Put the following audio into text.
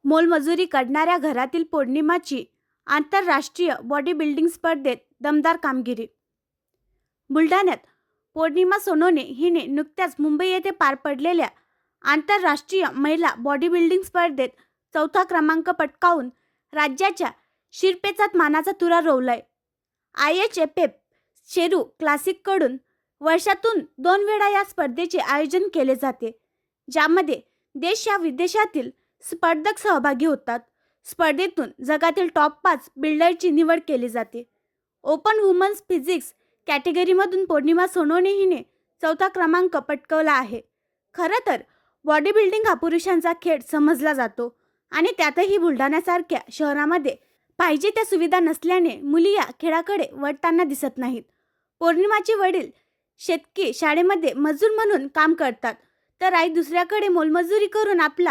मोलमजुरी करणाऱ्या घरातील पौर्णिमाची आंतरराष्ट्रीय बॉडी बिल्डिंग स्पर्धेत दमदार कामगिरी. बुलढाण्यात पौर्णिमा सोनोने हिने नुकत्याच मुंबई येथे पार पडलेल्या आंतरराष्ट्रीय महिला बॉडी बिल्डिंग स्पर्धेत चौथा क्रमांक पटकावून राज्याच्या शिरपेचात मानाचा तुरा रोवलाय. IHFF शेरू क्लासिककडून वर्षातून 2 वेळा या स्पर्धेचे आयोजन केले जाते, ज्यामध्ये देश या विदेशातील स्पर्धक सहभागी होतात. स्पर्धेतून जगातील टॉप 5 बिल्डरची निवड केली जाते. ओपन वुमन्स फिजिक्स कॅटेगरीमधून पौर्णिमा सोनोने हिने चौथा क्रमांक पटकावला आहे. खरं तर बॉडी बिल्डिंग हा पुरुषांचा खेळ समजला जातो आणि त्यातही बुलढाण्यासारख्या शहरामध्ये पाहिजे त्या सुविधा नसल्याने मुली या खेळाकडे वळताना दिसत नाहीत. पौर्णिमाचे वडील शेतकी शाळेमध्ये मजूर म्हणून काम करतात, तर आई दुसऱ्याकडे मोलमजुरी करून आपला